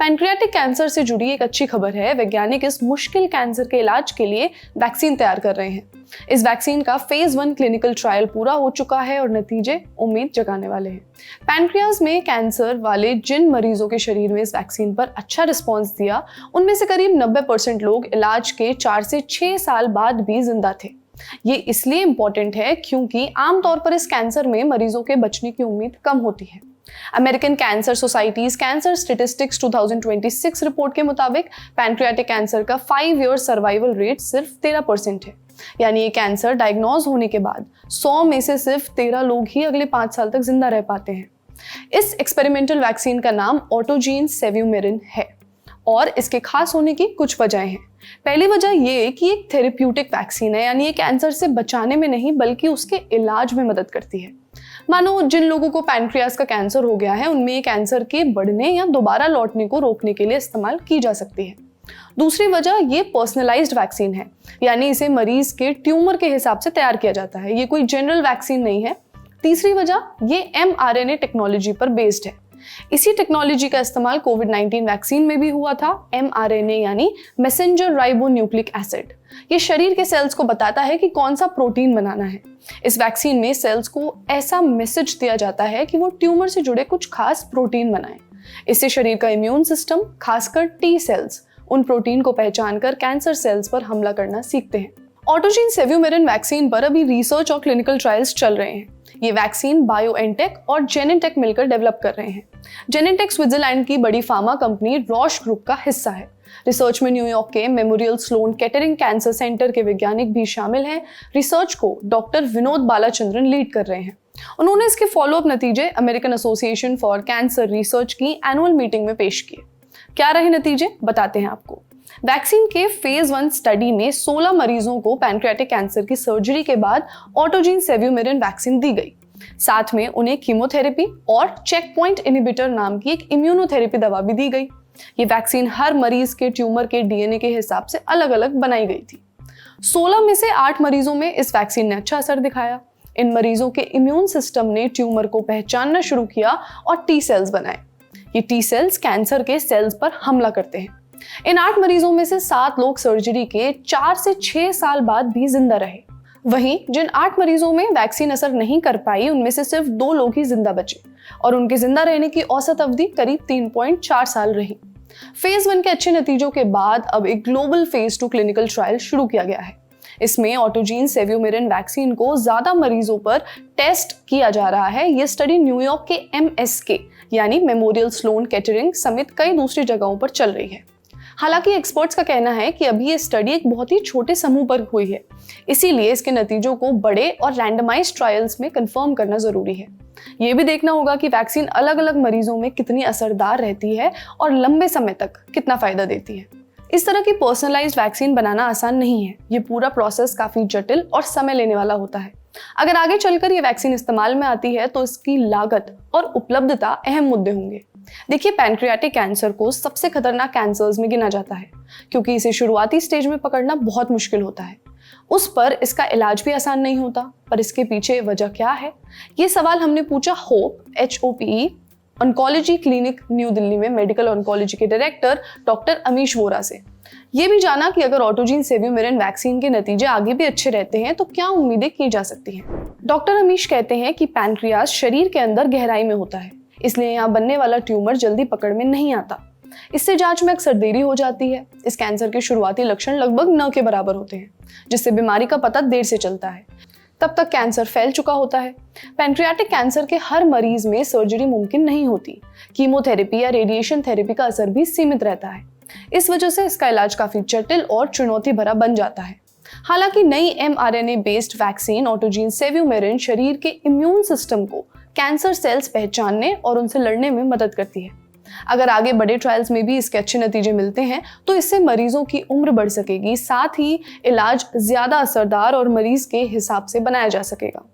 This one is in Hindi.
पैनक्रियाटिक कैंसर से जुड़ी एक अच्छी खबर है। वैज्ञानिक इस मुश्किल कैंसर के इलाज के लिए वैक्सीन तैयार कर रहे हैं। इस वैक्सीन का फेज 1 क्लिनिकल ट्रायल पूरा हो चुका है और नतीजे उम्मीद जगाने वाले हैं। पैनक्रियाज में कैंसर वाले जिन मरीजों के शरीर में इस वैक्सीन पर अच्छा रिस्पॉन्स दिया, उनमें से करीब 90% लोग इलाज के 4 से 6 साल बाद भी जिंदा थे। ये इसलिए इम्पोर्टेंट है क्योंकि आमतौर पर इस कैंसर में मरीजों के बचने की उम्मीद कम होती है। American cancer societies cancer statistics 2026 report के मुताबिक पैनक्रियाटिक कैंसर का 5 ईयर सर्वाइवल रेट सिर्फ 13% है। यानी ये कैंसर डायग्नोज होने के बाद 100 में से सिर्फ 13 लोग ही अगले 5 साल तक जिंदा रह पाते हैं। इस एक्सपेरिमेंटल वैक्सीन का नाम ऑटोजीन सेव्यूमेरिन है और इसके खास होने की कुछ वजहें हैं। पहली वजह ये कि एक थेरेप्यूटिक वैक्सीन है, यानी ये कैंसर से बचाने में नहीं बल्कि उसके इलाज में मदद करती है। मानो जिन लोगों को पैनक्रियाज का कैंसर हो गया है, उनमें ये कैंसर के बढ़ने या दोबारा लौटने को रोकने के लिए इस्तेमाल की जा सकती है। दूसरी वजह ये पर्सनलाइज्ड वैक्सीन है, यानी इसे मरीज के ट्यूमर के हिसाब से तैयार किया जाता है। ये कोई जनरल वैक्सीन नहीं है। तीसरी वजह ये mRNA टेक्नोलॉजी पर बेस्ड है। इसी टेक्नोलॉजी का इस्तेमाल कोविड-19 वैक्सीन में भी हुआ था। mRNA यानी मैसेंजर राइबोन्यूक्लिक एसिड। ये शरीर के सेल्स को बताता है कि कौन सा प्रोटीन बनाना है। इस वैक्सीन में सेल्स को ऐसा मैसेज दिया जाता है कि वो ट्यूमर से जुड़े कुछ खास प्रोटीन बनाएं। इससे शरीर का इम्यून सिस्टम, खासकर टी सेल्स, उन प्रोटीन को पहचान कर कैंसर सेल्स पर हमला करना सीखते हैं। ऑटोजीन सेव्यूमेरिन वैक्सीन पर अभी रिसर्च और क्लिनिकल ट्रायल्स चल रहे हैं। ये वैक्सीन बायोएनटेक और जेनेंटेक मिलकर डेवलप कर रहे हैं। जेनेंटेक स्विट्जरलैंड की बड़ी फार्मा कंपनी रॉश ग्रुप का हिस्सा है। रिसर्च में न्यूयॉर्क के Memorial Sloan Kettering Cancer Center के वैज्ञानिक भी शामिल हैं। रिसर्च को डॉक्टर विनोद बालाचंद्रन लीड कर रहे हैं। उन्होंने इसके फॉलोअप नतीजे American association for cancer research की एनुअल मीटिंग में पेश किए। क्या रहे नतीजे, बताते हैं आपको। वैक्सीन के फेज 1 स्टडी में 16 मरीजों को पैनक्रियाटिक कैंसर की सर्जरी के बाद ऑटोजीन सेव्यूमेरिन वैक्सीन दी गई। साथ में उन्हें कीमोथेरेपी और चेक पॉइंट इनहिबिटर नाम की एक इम्यूनोथेरेपी दवा भी दी गई। ये वैक्सीन हर मरीज के ट्यूमर के डीएनए के हिसाब से अलग अलग बनाई गई थी। 16 में से 8 मरीजों में इस वैक्सीन ने अच्छा असर दिखाया। इन मरीजों के इम्यून सिस्टम ने ट्यूमर को पहचानना शुरू किया और टी सेल्स बनाए। ये टी सेल्स कैंसर के सेल्स पर हमला करते हैं। इन 8 मरीजों में से 7 लोग सर्जरी के 4 से 6 साल बाद भी जिंदा रहे। वहीं जिन 8 मरीजों में वैक्सीन असर नहीं कर पाई, उनमें से सिर्फ 2 लोग ही जिंदा बचे और उनके जिंदा रहने की औसत अवधि करीब 3.4 साल रही। फेज 1 के अच्छे नतीजों के बाद अब एक ग्लोबल फेज 2 क्लिनिकल ट्रायल शुरू किया गया है। इसमें ऑटोजीन सेव्यूमेरिन वैक्सीन को ज्यादा मरीजों पर टेस्ट किया जा रहा है। यह स्टडी न्यूयॉर्क के MSK यानी मेमोरियल स्लोन केटरिंग समेत कई दूसरी जगहों पर चल रही है। हालांकि एक्सपर्ट्स का कहना है कि अभी ये स्टडी एक बहुत ही छोटे समूह पर हुई है, इसीलिए इसके नतीजों को बड़े और रैंडमाइज्ड ट्रायल्स में कंफर्म करना जरूरी है। ये भी देखना होगा कि वैक्सीन अलग अलग मरीजों में कितनी असरदार रहती है और लंबे समय तक कितना फायदा देती है। इस तरह की पर्सनलाइज्ड वैक्सीन बनाना आसान नहीं है। ये पूरा प्रोसेस काफी जटिल और समय लेने वाला होता है। अगर आगे चलकर ये वैक्सीन इस्तेमाल में आती है तो इसकी लागत और उपलब्धता अहम मुद्दे होंगे। देखिए, पैनक्रियाटिक कैंसर को सबसे खतरनाक कैंसर्स में गिना जाता है क्योंकि इसे शुरुआती स्टेज में पकड़ना बहुत मुश्किल होता है। उस पर इसका इलाज भी आसान नहीं होता। पर इसके पीछे वजह क्या है, ये सवाल हमने पूछा HOPE oncology clinic new Delhi में मेडिकल ऑन्कोलॉजी के डायरेक्टर डॉक्टर अमीश वोरा से। ये भी जाना कि अगर ऑटोजीन सेव्यूमेरिन वैक्सीन के नतीजे आगे भी अच्छे रहते हैं तो क्या उम्मीदें की जा सकती हैं। डॉक्टर अमीश कहते हैं कि पैनक्रियाज शरीर के अंदर गहराई में होता है, इसलिए यहाँ बनने वाला ट्यूमर जल्दी पकड़ में नहीं आता। इससे जांच में अक्सर देरी हो जाती है। इस कैंसर के शुरुआती लक्षण लगभग न के बराबर होते हैं, जिससे बीमारी का पता देर से चलता है। तब तक कैंसर फैल चुका होता है। पैनक्रियाटिक कैंसर के हर मरीज में सर्जरी मुमकिन नहीं होती। कीमोथेरेपी या रेडिएशन थेरेपी का असर भी सीमित रहता है। इस वजह से इसका इलाज काफी जटिल और चुनौती भरा बन जाता है। हालांकि नई mRNA बेस्ड वैक्सीन ऑटोजीन सेव्यूमेरिन शरीर के इम्यून सिस्टम को कैंसर सेल्स पहचानने और उनसे लड़ने में मदद करती है। अगर आगे बड़े ट्रायल्स में भी इसके अच्छे नतीजे मिलते हैं तो इससे मरीजों की उम्र बढ़ सकेगी, साथ ही इलाज ज्यादा असरदार और मरीज के हिसाब से बनाया जा सकेगा।